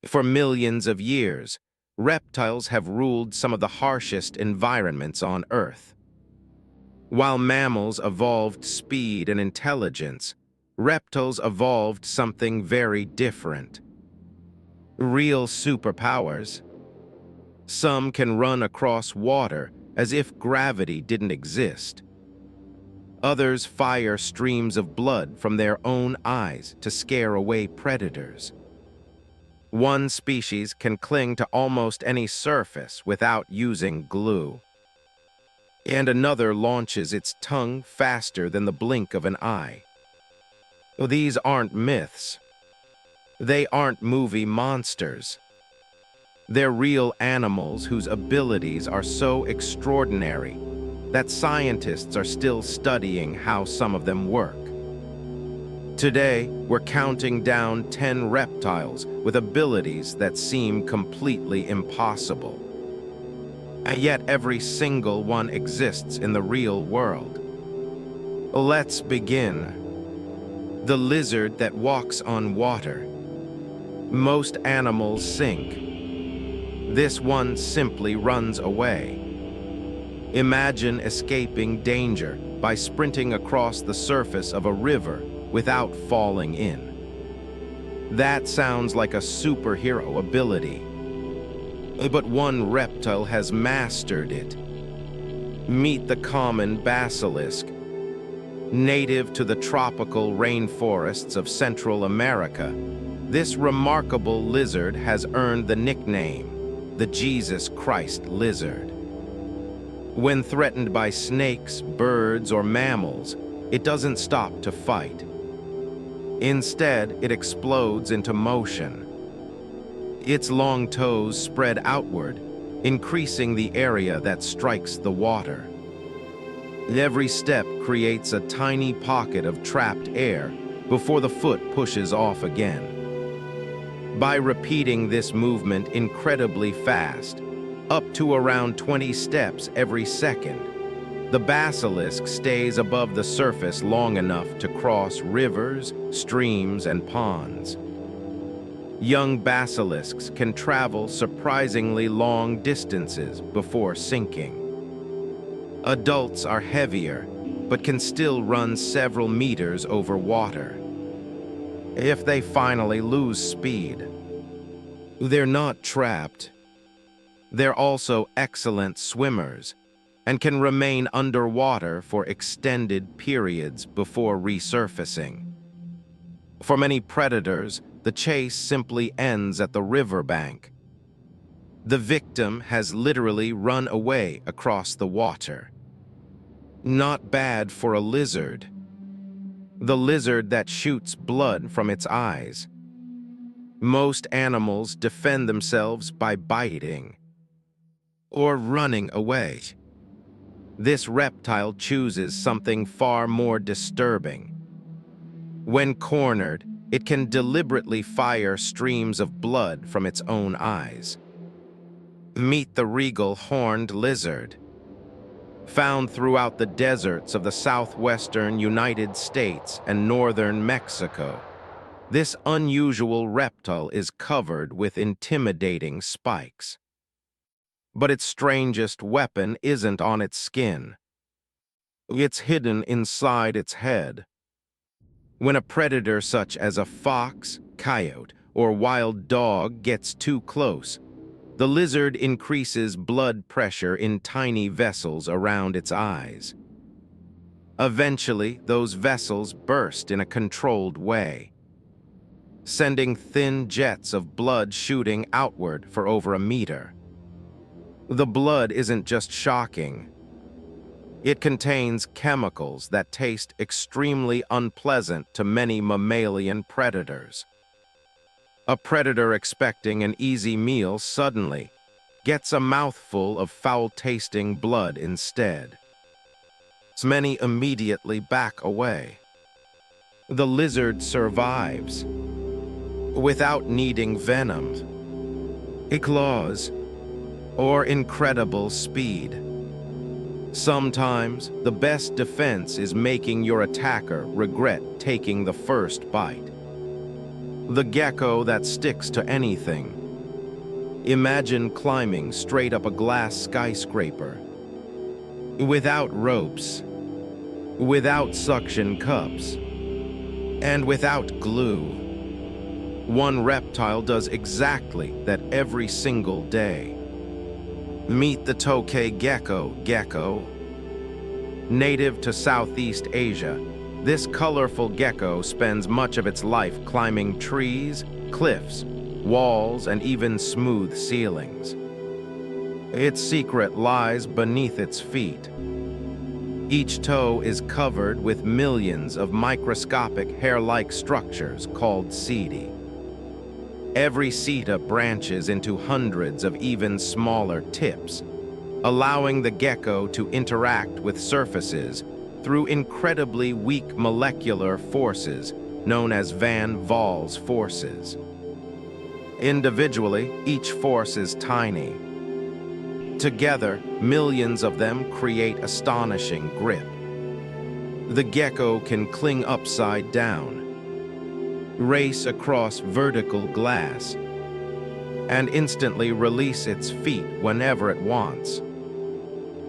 For millions of years, reptiles have ruled some of the harshest environments on Earth. While mammals evolved speed and intelligence, reptiles evolved something very different. Real superpowers. Some can run across water as if gravity didn't exist. Others fire streams of blood from their own eyes to scare away predators. One species can cling to almost any surface without using glue. And another launches its tongue faster than the blink of an eye. These aren't myths. They aren't movie monsters. They're real animals whose abilities are so extraordinary that scientists are still studying how some of them work. Today, we're counting down 10 reptiles with abilities that seem completely impossible. And yet every single one exists in the real world. Let's begin. The lizard that walks on water. Most animals sink. This one simply runs away. Imagine escaping danger by sprinting across the surface of a river without falling in. That sounds like a superhero ability. But one reptile has mastered it. Meet the common basilisk. Native to the tropical rainforests of Central America, this remarkable lizard has earned the nickname, the Jesus Christ lizard. When threatened by snakes, birds, or mammals, it doesn't stop to fight. Instead, it explodes into motion. Its long toes spread outward, increasing the area that strikes the water. Every step creates a tiny pocket of trapped air before the foot pushes off again. By repeating this movement incredibly fast, up to around 20 steps every second, the basilisk stays above the surface long enough to cross rivers, streams, and ponds. Young basilisks can travel surprisingly long distances before sinking. Adults are heavier, but can still run several meters over water. If they finally lose speed, they're not trapped. They're also excellent swimmers and can remain underwater for extended periods before resurfacing. For many predators, the chase simply ends at the riverbank. The victim has literally run away across the water. Not bad for a lizard. The lizard that shoots blood from its eyes. Most animals defend themselves by biting or running away. This reptile chooses something far more disturbing. When cornered, it can deliberately fire streams of blood from its own eyes. Meet the regal horned lizard. Found throughout the deserts of the southwestern United States and northern Mexico, this unusual reptile is covered with intimidating spikes. But its strangest weapon isn't on its skin. It's hidden inside its head. When a predator such as a fox, coyote, or wild dog gets too close, the lizard increases blood pressure in tiny vessels around its eyes. Eventually, those vessels burst in a controlled way, sending thin jets of blood shooting outward for over a meter. The blood isn't just shocking. It contains chemicals that taste extremely unpleasant to many mammalian predators. A predator expecting an easy meal suddenly gets a mouthful of foul-tasting blood instead. Many immediately back away. The lizard survives without needing venom, claws, or incredible speed. Sometimes, the best defense is making your attacker regret taking the first bite. The gecko that sticks to anything. Imagine climbing straight up a glass skyscraper. Without ropes, without suction cups, and without glue. One reptile does exactly that every single day. Meet the Tokay Gecko. Native to Southeast Asia, this colorful gecko spends much of its life climbing trees, cliffs, walls, and even smooth ceilings. Its secret lies beneath its feet. Each toe is covered with millions of microscopic hair-like structures called setae. Every seta branches into hundreds of even smaller tips, allowing the gecko to interact with surfaces through incredibly weak molecular forces known as Van Waals forces. Individually, each force is tiny. Together, millions of them create astonishing grip. The gecko can cling upside down, race across vertical glass, and instantly release its feet whenever it wants.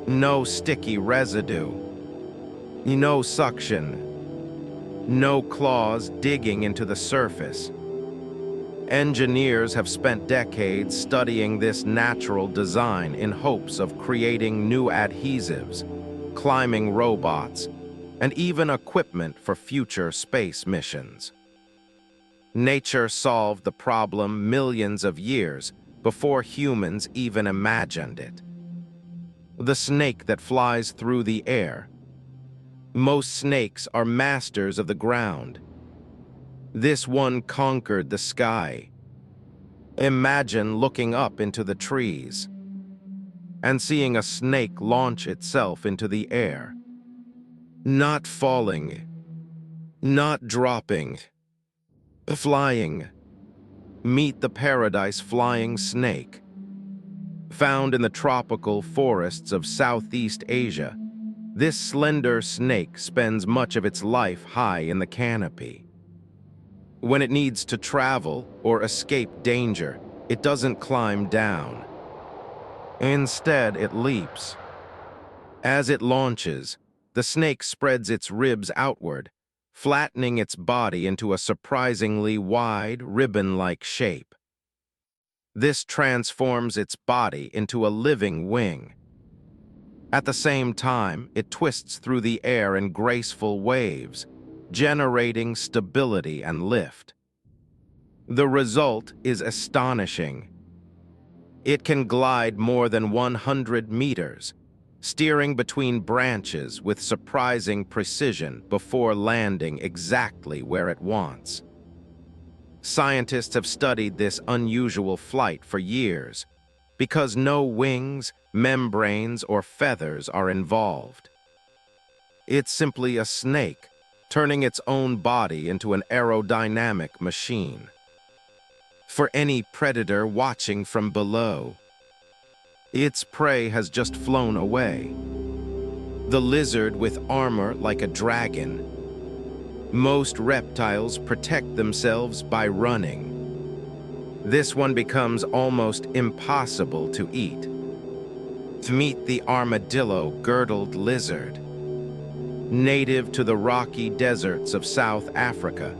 No sticky residue, no suction, no claws digging into the surface. Engineers have spent decades studying this natural design in hopes of creating new adhesives, climbing robots, and even equipment for future space missions. Nature solved the problem millions of years before humans even imagined it. The snake that flies through the air. Most snakes are masters of the ground. This one conquered the sky. Imagine looking up into the trees and seeing a snake launch itself into the air. Not falling, not dropping, flying. Meet the paradise flying snake. Found in the tropical forests of Southeast Asia, this slender snake spends much of its life high in the canopy. When it needs to travel or escape danger, it doesn't climb down. Instead, it leaps. As it launches, the snake spreads its ribs outward, flattening its body into a surprisingly wide, ribbon-like shape. This transforms its body into a living wing. At the same time, it twists through the air in graceful waves, generating stability and lift. The result is astonishing. It can glide more than 100 meters, steering between branches with surprising precision before landing exactly where it wants. Scientists have studied this unusual flight for years because no wings, membranes, or feathers are involved. It's simply a snake turning its own body into an aerodynamic machine. For any predator watching from below, its prey has just flown away. The lizard with armor like a dragon. Most reptiles protect themselves by running. This one becomes almost impossible to eat. Meet the armadillo girdled lizard. Native to the rocky deserts of South Africa,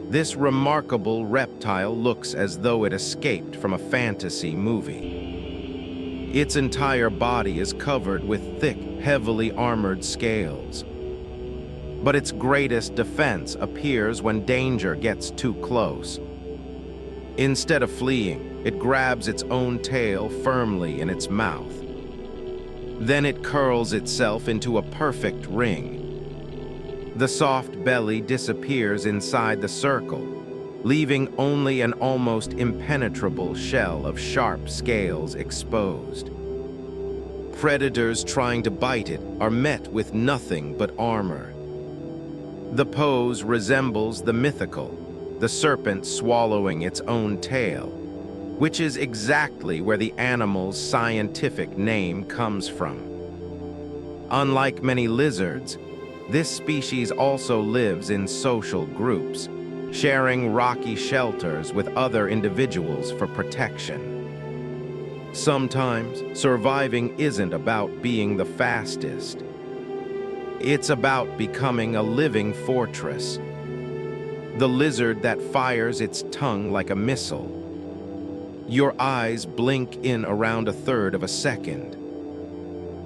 this remarkable reptile looks as though it escaped from a fantasy movie. Its entire body is covered with thick, heavily armored scales. But its greatest defense appears when danger gets too close. Instead of fleeing, it grabs its own tail firmly in its mouth. Then it curls itself into a perfect ring. The soft belly disappears inside the circle, leaving only an almost impenetrable shell of sharp scales exposed. Predators trying to bite it are met with nothing but armor. The pose resembles the mythical, the serpent swallowing its own tail, which is exactly where the animal's scientific name comes from. Unlike many lizards, this species also lives in social groups, sharing rocky shelters with other individuals for protection. Sometimes, surviving isn't about being the fastest. It's about becoming a living fortress. The lizard that fires its tongue like a missile. Your eyes blink in around a third of a second.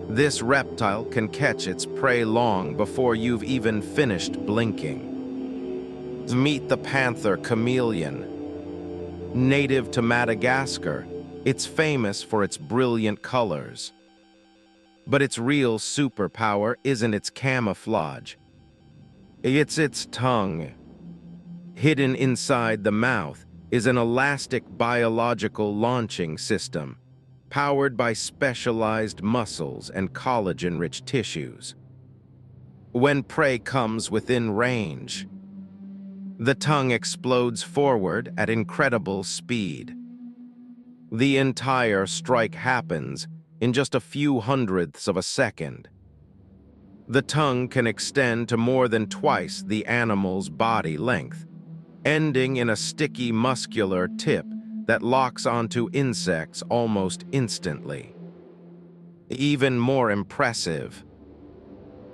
This reptile can catch its prey long before you've even finished blinking. Meet the Panther Chameleon. Native to Madagascar, it's famous for its brilliant colors. But its real superpower isn't its camouflage. It's its tongue. Hidden inside the mouth is an elastic biological launching system, powered by specialized muscles and collagen-rich tissues. When prey comes within range, the tongue explodes forward at incredible speed. The entire strike happens in just a few hundredths of a second. The tongue can extend to more than twice the animal's body length, ending in a sticky muscular tip that locks onto insects almost instantly. Even more impressive,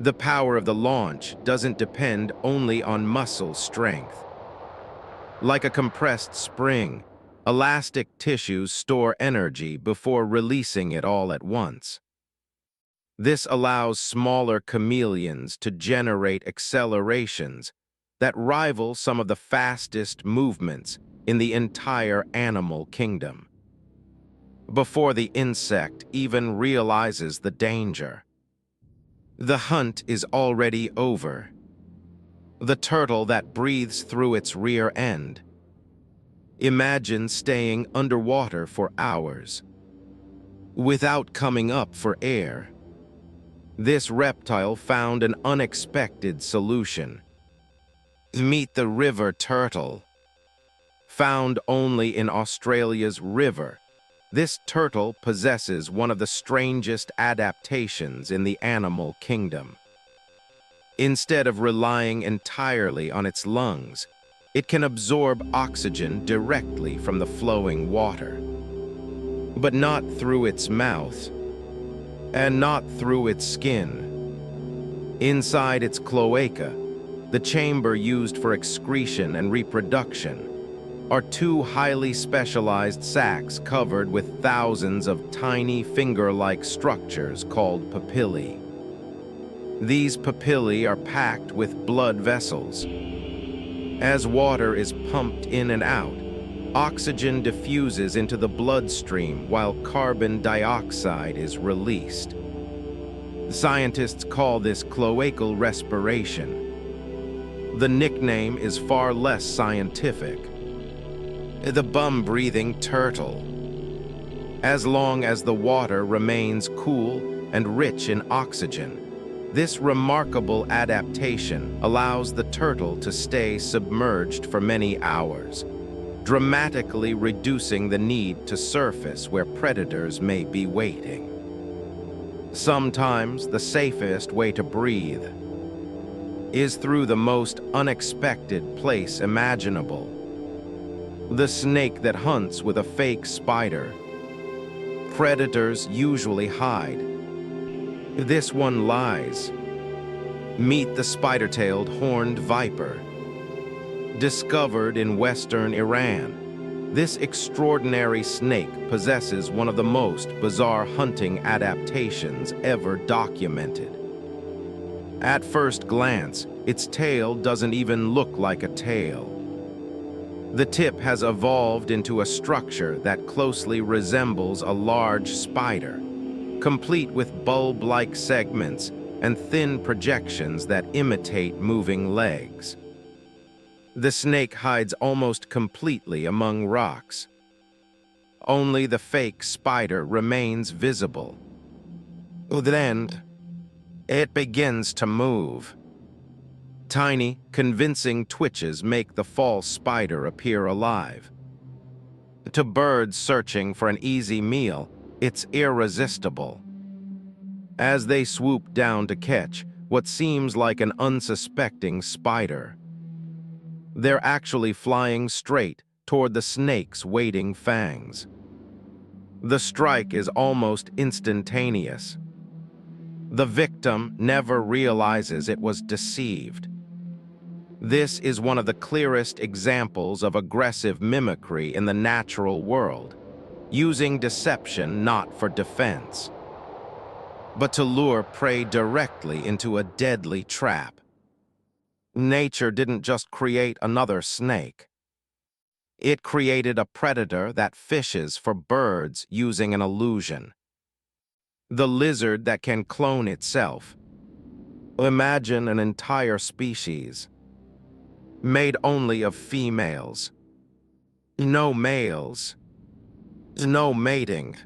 the power of the launch doesn't depend only on muscle strength. Like a compressed spring, elastic tissues store energy before releasing it all at once. This allows smaller chameleons to generate accelerations that rival some of the fastest movements in the entire animal kingdom. Before the insect even realizes the danger, the hunt is already over. The turtle that breathes through its rear end. Imagine staying underwater for hours, without coming up for air. This reptile found an unexpected solution. Meet the river turtle. Found only in Australia's river, this turtle possesses one of the strangest adaptations in the animal kingdom. Instead of relying entirely on its lungs, it can absorb oxygen directly from the flowing water. But not through its mouth, and not through its skin. Inside its cloaca, the chamber used for excretion and reproduction, are two highly specialized sacs covered with thousands of tiny finger-like structures called papillae. These papillae are packed with blood vessels. As water is pumped in and out, oxygen diffuses into the bloodstream while carbon dioxide is released. Scientists call this cloacal respiration. The nickname is far less scientific. The bum-breathing turtle. As long as the water remains cool and rich in oxygen, this remarkable adaptation allows the turtle to stay submerged for many hours, dramatically reducing the need to surface where predators may be waiting. Sometimes the safest way to breathe is through the most unexpected place imaginable. The snake that hunts with a fake spider. Predators usually hide. This one lies. Meet the spider-tailed horned viper. Discovered in western Iran, this extraordinary snake possesses one of the most bizarre hunting adaptations ever documented. At first glance, its tail doesn't even look like a tail. The tip has evolved into a structure that closely resembles a large spider, complete with bulb-like segments and thin projections that imitate moving legs. The snake hides almost completely among rocks. Only the fake spider remains visible. Then, it begins to move. Tiny, convincing twitches make the false spider appear alive. To birds searching for an easy meal, it's irresistible. As they swoop down to catch what seems like an unsuspecting spider, They're actually flying straight toward the snake's waiting fangs. The strike is almost instantaneous. The victim never realizes it was deceived. This is one of the clearest examples of aggressive mimicry in the natural world, using deception not for defense, but to lure prey directly into a deadly trap. Nature didn't just create another snake. It created a predator that fishes for birds using an illusion. The lizard that can clone itself. Imagine an entire species, made only of females. No males. No mating.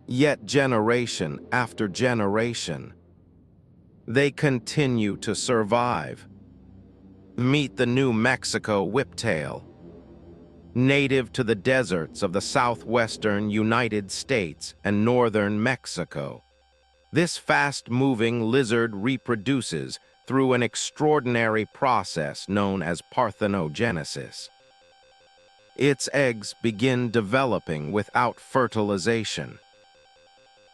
Yet generation after generation, they continue to survive. Meet the New Mexico whiptail, native to the deserts of the southwestern United States and northern Mexico. This fast-moving lizard reproduces through an extraordinary process known as parthenogenesis. Its eggs begin developing without fertilization.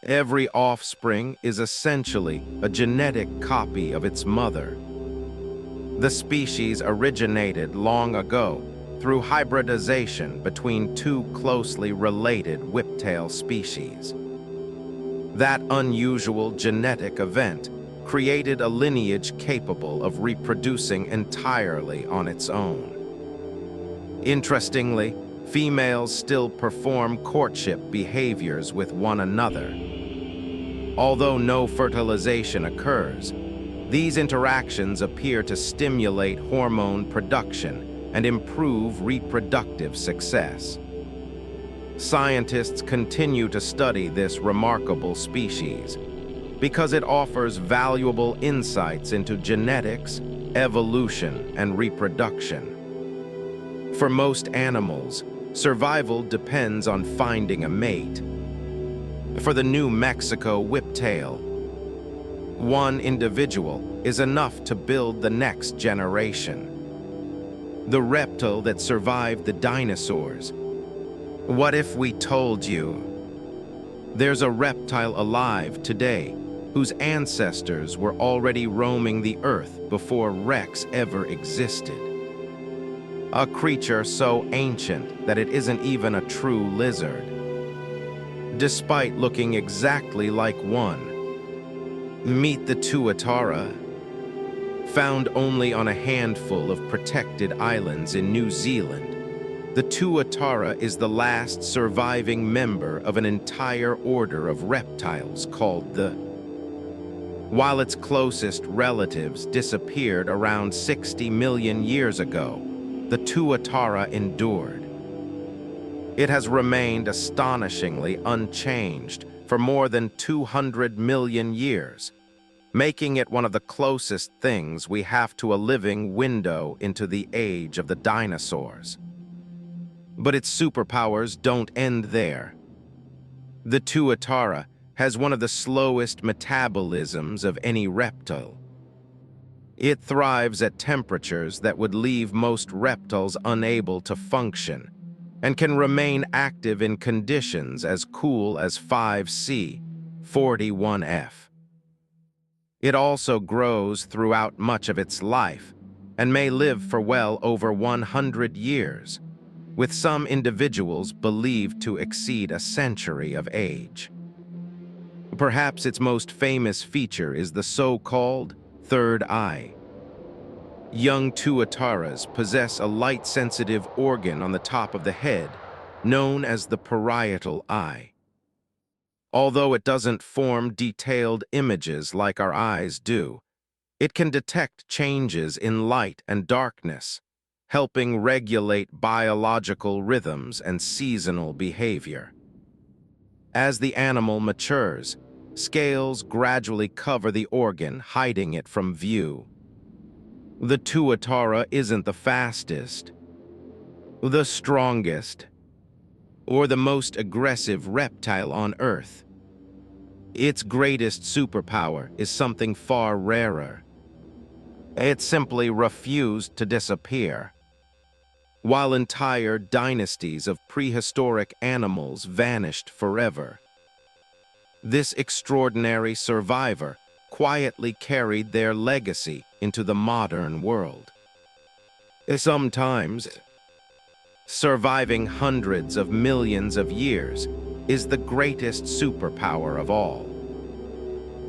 Every offspring is essentially a genetic copy of its mother. The species originated long ago through hybridization between two closely related whiptail species. That unusual genetic event created a lineage capable of reproducing entirely on its own. Interestingly, females still perform courtship behaviors with one another. Although no fertilization occurs, these interactions appear to stimulate hormone production and improve reproductive success. Scientists continue to study this remarkable species because it offers valuable insights into genetics, evolution, and reproduction. For most animals, survival depends on finding a mate. For the New Mexico whiptail, one individual is enough to build the next generation. The reptile that survived the dinosaurs. What if we told you? There's a reptile alive today whose ancestors were already roaming the earth before Rex ever existed. A creature so ancient that it isn't even a true lizard, despite looking exactly like one. Meet the tuatara, found only on a handful of protected islands in New Zealand. The tuatara is the last surviving member of an entire order of reptiles called the... While its closest relatives disappeared around 60 million years ago, the tuatara endured. It has remained astonishingly unchanged for more than 200 million years, making it one of the closest things we have to a living window into the age of the dinosaurs. But its superpowers don't end there. The tuatara has one of the slowest metabolisms of any reptile. It thrives at temperatures that would leave most reptiles unable to function, and can remain active in conditions as cool as 5°C, 41°F. It also grows throughout much of its life, and may live for well over 100 years, with some individuals believed to exceed a century of age. Perhaps its most famous feature is the so-called third eye. Young tuataras possess a light-sensitive organ on the top of the head, known as the parietal eye. Although it doesn't form detailed images like our eyes do, it can detect changes in light and darkness, helping regulate biological rhythms and seasonal behavior. As the animal matures, scales gradually cover the organ, hiding it from view. The tuatara isn't the fastest, the strongest, or the most aggressive reptile on Earth. Its greatest superpower is something far rarer: It simply refused to disappear. While entire dynasties of prehistoric animals vanished forever, this extraordinary survivor quietly carried their legacy into the modern world. Sometimes, surviving hundreds of millions of years is the greatest superpower of all.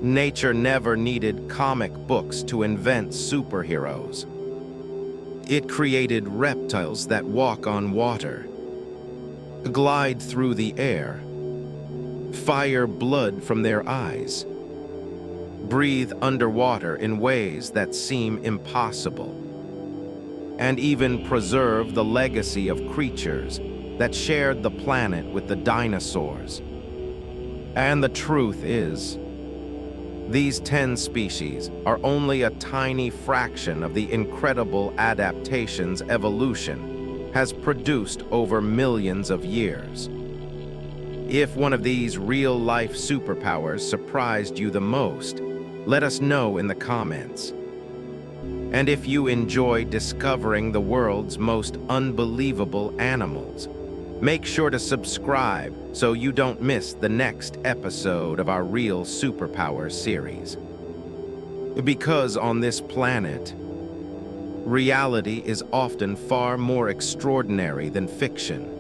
Nature never needed comic books to invent superheroes. It created reptiles that walk on water, glide through the air, fire blood from their eyes, breathe underwater in ways that seem impossible, and even preserve the legacy of creatures that shared the planet with the dinosaurs. And the truth is, these 10 species are only a tiny fraction of the incredible adaptations evolution has produced over millions of years. If one of these real-life superpowers surprised you the most, let us know in the comments. And if you enjoy discovering the world's most unbelievable animals, make sure to subscribe so you don't miss the next episode of our Real Superpowers series. Because on this planet, reality is often far more extraordinary than fiction.